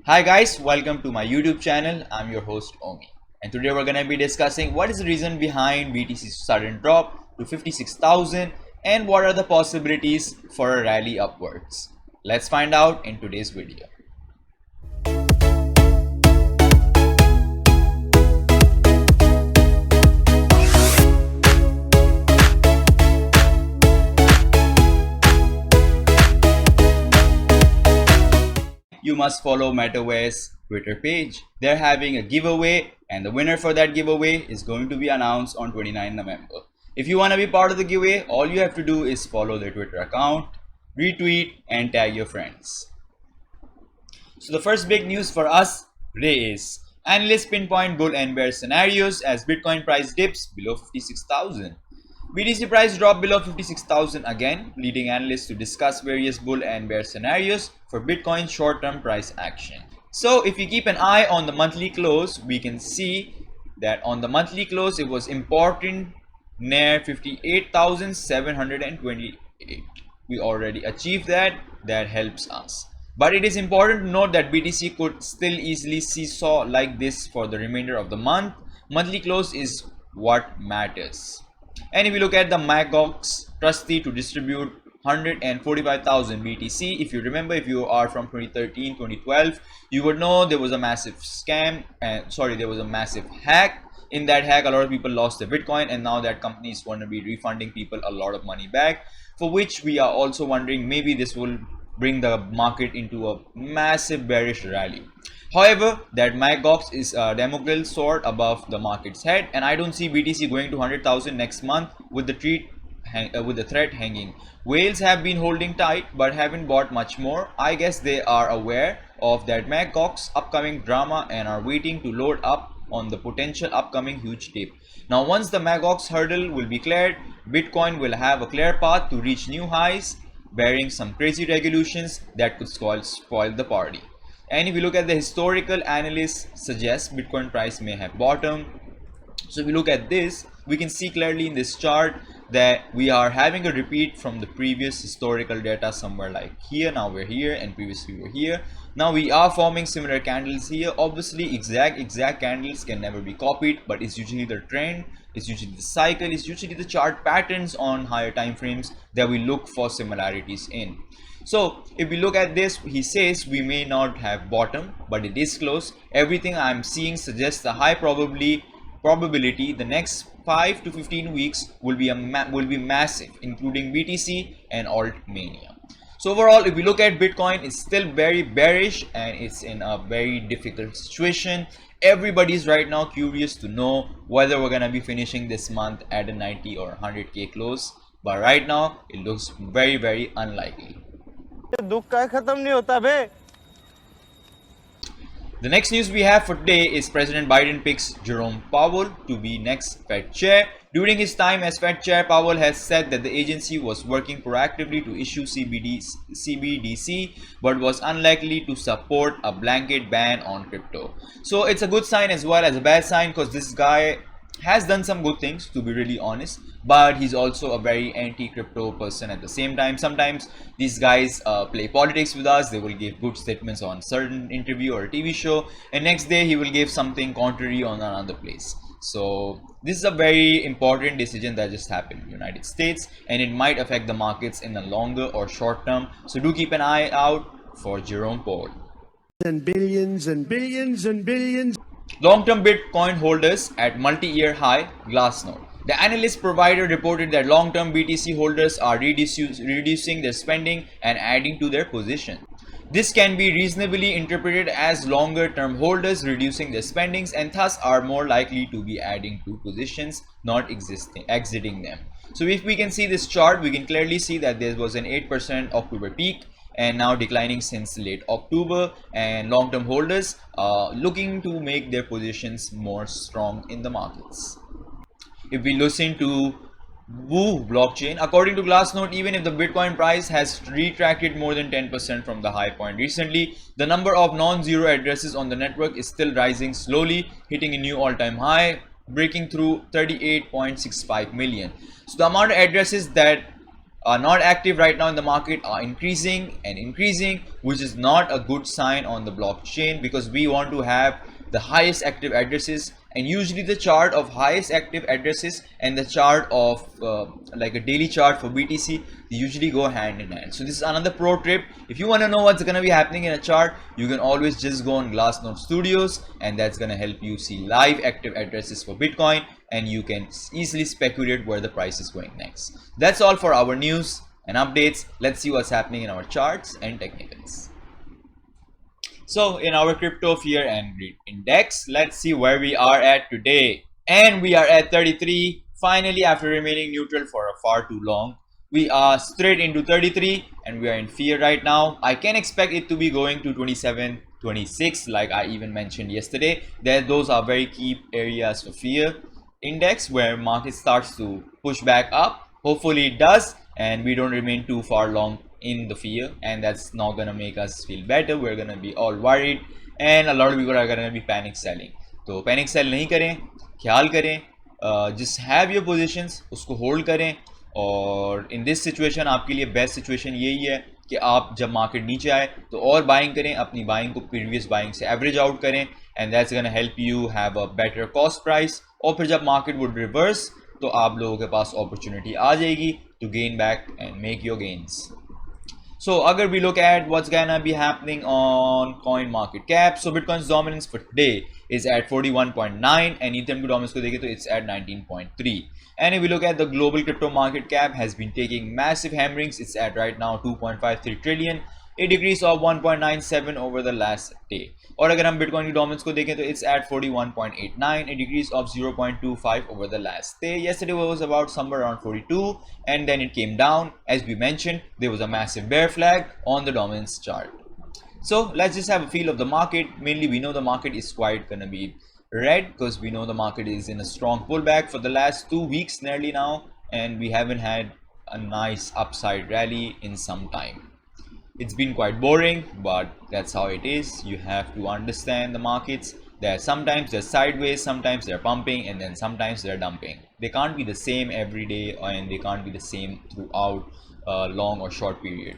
Hi guys, welcome to my YouTube channel. I'm your host Omi, and today we're gonna be discussing what is the reason behind BTC's sudden drop to 56,000 and what are the possibilities for a rally upwards. Let's find out in today's video. You must follow MetaWear's Twitter page. They're having a giveaway, and the winner for that giveaway is going to be announced on 29 November. If you want to be part of the giveaway, all you have to do is follow their Twitter account, retweet, and tag your friends. So the first big news for us today is analysts pinpoint bull and bear scenarios as Bitcoin price dips below 56,000. BTC price dropped below 56,000 again, leading analysts to discuss various bull and bear scenarios for Bitcoin's short-term price action. So if you keep an eye on the monthly close, we can see that on the monthly close it was important near 58,728. We already achieved that. That helps us. But it is important to note that BTC could still easily seesaw like this for the remainder of the month. Monthly close is what matters. And if you look at the MetaWear trustee to distribute 145,000 BTC, if you remember, if you are from 2013 2012, you would know there was a massive scam and there was a massive hack. In that hack, a lot of people lost their Bitcoin, and now that company is going to be refunding people a lot of money back, for which we are also wondering maybe this will bring the market into a massive bearish rally. However, that MetaWear is a Damocles sword above the market's head, and I don't see BTC going to 100,000 next month with the threat hanging. Whales have been holding tight but haven't bought much more. I guess they are aware of that MetaWear's upcoming drama and are waiting to load up on the potential upcoming huge dip. Now, once the MetaWear's hurdle will be cleared, Bitcoin will have a clear path to reach new highs, bearing some crazy regulations that could spoil the party. And if you look at the historical, analysts suggest Bitcoin price may have bottomed. So if we look at this, we can see clearly in this chart that we are having a repeat from the previous historical data somewhere like here. Now we're here, and previously we were here. Now we are forming similar candles here. Obviously exact candles can never be copied, but it's usually the trend, it's usually the cycle, it's usually the chart patterns on higher time frames that we look for similarities in. So if we look at this, he says we may not have bottom, but it is close. Everything I'm seeing suggests a high probability the next 5 to 15 weeks will be massive, including BTC and alt mania. So overall, if we look at Bitcoin, it's still very bearish and it's in a very difficult situation. Everybody's right now curious to know whether we're gonna be finishing this month at a 90 or 100k close, but right now it looks very unlikely. The next news we have for today is President Biden picks Jerome Powell to be next Fed chair. During his time as Fed chair, Powell has said that the agency was working proactively to issue CBDC, but was unlikely to support a blanket ban on crypto. So it's a good sign as well as a bad sign, because this guy has done some good things, to be really honest, but he's also a very anti-crypto person at the same time. Sometimes these guys play politics with us. They will give good statements on certain interview or TV show, and next day he will give something contrary on another place. So this is a very important decision that just happened in the United States, and it might affect the markets in the longer or short term. So do keep an eye out for Jerome Powell. And billions and billions and billions. Long-term Bitcoin holders at multi-year high, Glassnode. The analyst provider reported that long-term BTC holders are reducing their spending and adding to their position. This can be reasonably interpreted as longer-term holders reducing their spendings and thus are more likely to be adding to positions, not exiting them. So if we can see this chart, we can clearly see that there was an 8% October peak and now declining since late October, and long-term holders looking to make their positions more strong in the markets. If we listen to Woo blockchain, according to Glassnode, even if the Bitcoin price has retracted more than 10% from the high point recently, the number of non-zero addresses on the network is still rising slowly, hitting a new all-time high, breaking through 38.65 million. So the amount of addresses that are not active right now in the market are increasing and increasing, which is not a good sign on the blockchain, because we want to have the highest active addresses, and usually the chart of highest active addresses and the chart of like a daily chart for BTC, they usually go hand in hand. So this is another pro tip. If you want to know what's going to be happening in a chart, you can always just go on Glassnode Studios, and that's going to help you see live active addresses for Bitcoin, and you can easily speculate where the price is going next. That's all for our news and updates. Let's see what's happening in our charts and technicals. So in our crypto fear and greed index, let's see where we are at today. And we are at 33. Finally, after remaining neutral for a far too long, we are straight into 33 and we are in fear right now. I can expect it to be going to 27, 26, like I even mentioned yesterday. Those are very key areas for fear index where market starts to push back up. Hopefully it does and we don't remain too far long in the fear, and that's not gonna make us feel better. We're gonna be all worried and a lot of people are gonna be panic selling. तो panic sell नहीं करें, ख्याल करें, just have your positions, उसको hold करें. और in this situation आपके लिए best situation यही है कि आप जब मार्केट नीचे आए तो और बाइंग करें, अपनी बाइंग को प्रीवियस बाइंग से एवरेज आउट करें, and that's gonna help you have a better cost price. और फिर जब मार्केट वुड रिवर्स तो आप लोगों के पास अपॉर्चुनिटी आ जाएगी to gain back and make your gains. So agar we look at what's gonna be happening on coin market cap, so Bitcoin's dominance for today is at 41.9 and Ethereum की dominance को देखें तो it's at 19.3. And if we look at the global crypto market cap has been taking massive hammerings. It's at right now 2.53 trillion, a decrease of 1.97 over the last day. और अगर हम Bitcoin की dominance को देखें तो it's at 41.89, a decrease of 0.25 over the last day. Yesterday was about somewhere around 42 and then it came down. As we mentioned, there was a massive bear flag on the dominance chart. So let's just have a feel of the market. Mainly we know the market is quite gonna be red because we know the market is in a strong pullback for the last 2 weeks nearly now, and we haven't had a nice upside rally in some time. It's been quite boring, but that's how it is. You have to understand the markets, that sometimes they're sideways, sometimes they're pumping, and then sometimes they're dumping. They can't be the same every day, and they can't be the same throughout a long or short period.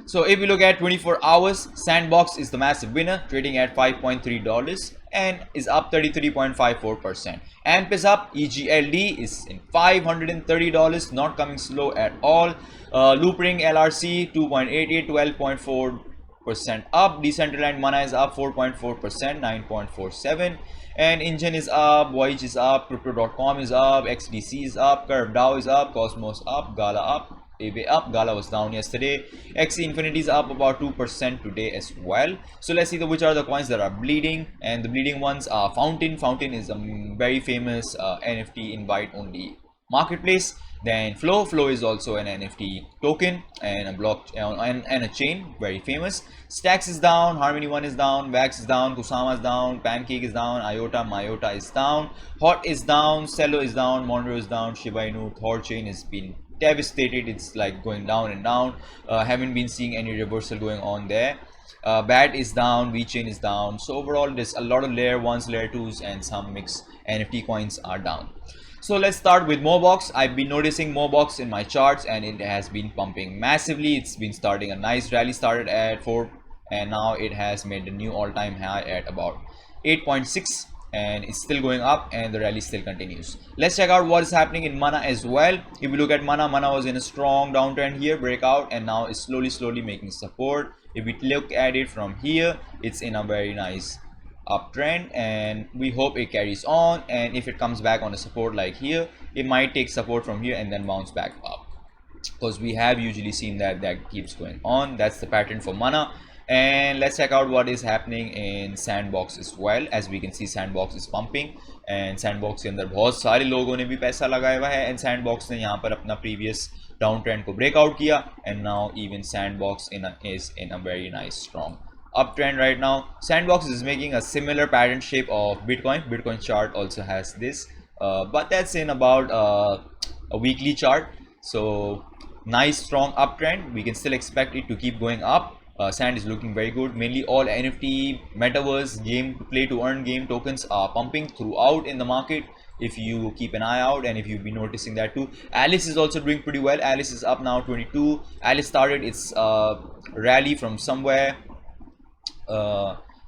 So if we look at 24 hours, Sandbox is the massive winner, trading at $5.3 and is up 33.54%. AMP is up, EGLD is in $530, not coming slow at all. Loopring LRC 2.88, 12.4% up. Decentraland Mana is up 4.4%, 9.47. And Engine is up, Voyage is up, Crypto.com is up, XDC is up, Curve DAO is up, Cosmos up, Gala up, eBay up. Gala was down yesterday. XE Infinity is up about 2% today as well. So let's see which are the coins that are bleeding, and the bleeding ones are Fountain. Fountain is a very famous NFT invite only marketplace. Then Flow is also an NFT token and a block and a chain, very famous. Stacks is down, Harmony One is down, Wax is down, Kusama is down, Pancake is down, Myota is down, Hot is down, Cello is down, Monero is down, Shiba Inu, Thorchain has been devastated. It's like going down and down. Haven't been seeing any reversal going on there. BAT is down, VeChain is down. So overall there's a lot of layer 1s, layer 2s and some mixed NFT coins are down. So let's start with Mobox. I've been noticing Mobox in my charts and it has been pumping massively. It's been starting a nice rally, started at 4 and now it has made a new all-time high at about 8.6 and it's still going up and the rally still continues. Let's check out what is happening in Mana as well. If we look at Mana was in a strong downtrend here, breakout, and now it's slowly making support. If we look at it from here, it's in a very nice uptrend and we hope it carries on, and if it comes back on a support like here, it might take support from here and then bounce back up, because we have usually seen that keeps going on. That's the pattern for Mana. And let's check out what is happening in Sandbox as well. As we can see, Sandbox is pumping and Sandbox के अंदर बहुत सारे लोगों ने भी पैसा लगाया हुआ है, and Sandbox ने यहाँ पर अपना previous downtrend को breakout किया, and now even Sandbox is in a very nice strong uptrend right now. Sandbox is making a similar pattern shape of Bitcoin. Bitcoin chart also has this, but that's in about a weekly chart. So nice strong uptrend. We can still expect it to keep going up. Sand is looking very good. Mainly all NFT, metaverse, game, play to earn game tokens are pumping throughout in the market. if you keep an eye out and if you've been noticing that too. Alice is also doing pretty well. Alice is up now 22. Alice started its rally from somewhere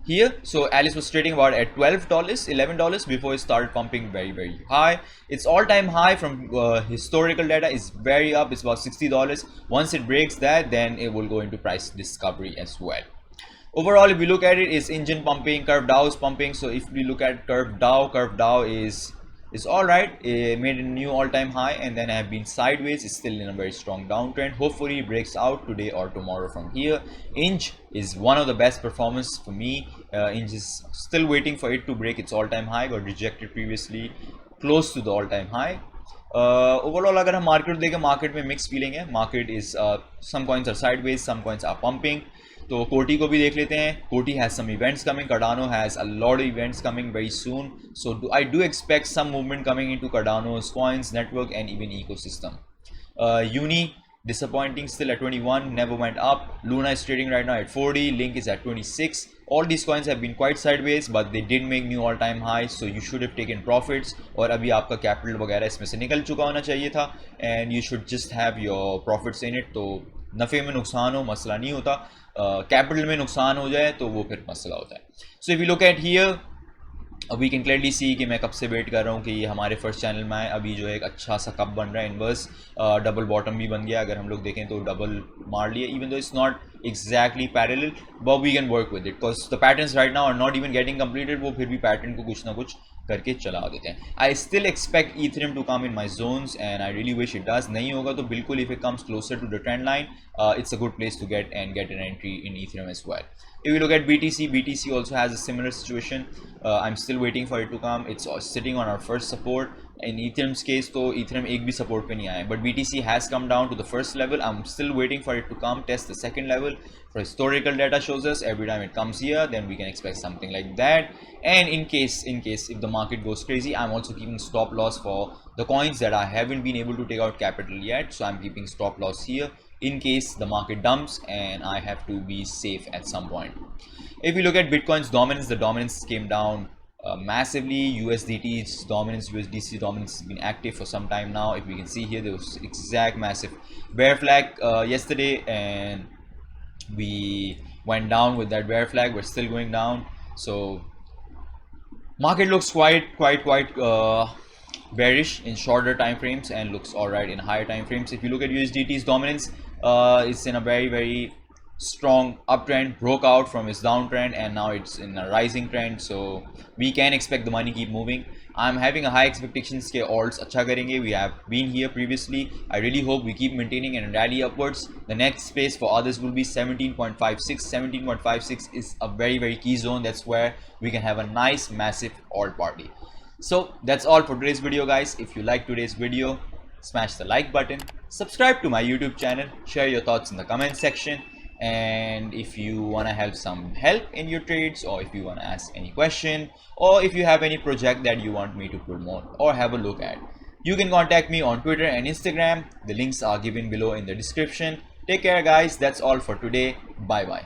here. So Alice was trading about at $12, $11 before it started pumping very high. Its all-time high from historical data is very up. It's about $60. Once it breaks that, then it will go into price discovery as well. Overall, if we look at it, is engine pumping, curve Dow is pumping. So if we look at curve Dow is all right. It made a new all-time high and then have been sideways. It's still in a very strong downtrend. Hopefully it breaks out today or tomorrow from here. Inch is one of the best performance for me. Inch is still waiting for it to break its all-time high. Got rejected previously, close to the all-time high. Overall, अगर हम market देखें, market में mix feeling है. Market is some coins are sideways, some coins are pumping. तो कोटी को भी देख लेते हैं. कोटी has some events coming. Cardano has a lot of events coming very soon. So I do expect some movement coming into Cardano's coins, network, and even ecosystem. Uni disappointing, still at 21, never went up. Luna is trading right now at 40. Link is at 26. All these coins have been quite sideways, but they did make new all-time highs, so you should have taken profits. और अभी आपका capital वगैरह इसमें से निकल चुका होना चाहिए था, and you should just have your profits in it. तो नफ़े में नुकसान हो मसला नहीं होता, कैपिटल में नुकसान हो जाए तो वो फिर मसला होता है. So if you look at here, we can clearly see कि मैं कब से वेट कर रहा हूँ कि ये हमारे फर्स्ट चैनल में आए. अभी जो है एक अच्छा सा कप बन रहा है इनवर्स, डबल बॉटम भी बन गया. अगर हम लोग देखें तो डबल मार लिए, even though it's not exactly parallel, but we can work with it because the patterns right now are not even getting completed. वो फिर भी पैटर्न को कुछ ना कुछ करके चला देते हैं. I still expect Ethereum to come in my zones and I really wish it does. नहीं होगा तो बिल्कुल, if it comes closer to the trend line, it's a good place to get an entry in Ethereum as well. If you look at BTC also has a similar situation. I'm still waiting for it to come. It's sitting on our first support. In Ethereum's case, तो Ethereum एक भी support पे नहीं आया, but BTC has come down to the first level. I'm still waiting for it to come test the second level. For historical data shows us every time it comes here, then we can expect something like that. And in case if the market goes crazy, I'm also keeping stop loss for the coins that I haven't been able to take out capital yet. So I'm keeping stop loss here in case the market dumps and I have to be safe at some point. If you look at Bitcoin's dominance, the dominance came down massively. USDT's dominance, USDC dominance has been active for some time now. If we can see here, there was exact massive bear flag yesterday and we went down with that bear flag. We're still going down, so market looks quite bearish in shorter time frames and looks all right in higher time frames. If you look at USDT's dominance, it's in a very strong uptrend, broke out from its downtrend and now it's in a rising trend, so we can expect the money keep moving. I'm having a high expectations के alts अच्छा करेंगे. We have been here previously. I really hope we keep maintaining and rally upwards. The next space for others will be 17.56. 17.56 is a very key zone. That's where we can have a nice massive alt party. So that's all for today's video, guys. If you like today's video, smash the like button, subscribe to my YouTube channel, share your thoughts in the comment section. And if you want to have some help in your trades, or if you want to ask any question, or if you have any project that you want me to promote or have a look at, you can contact me on Twitter and Instagram. The links are given below in the description. Take care, guys. That's all for today. Bye bye.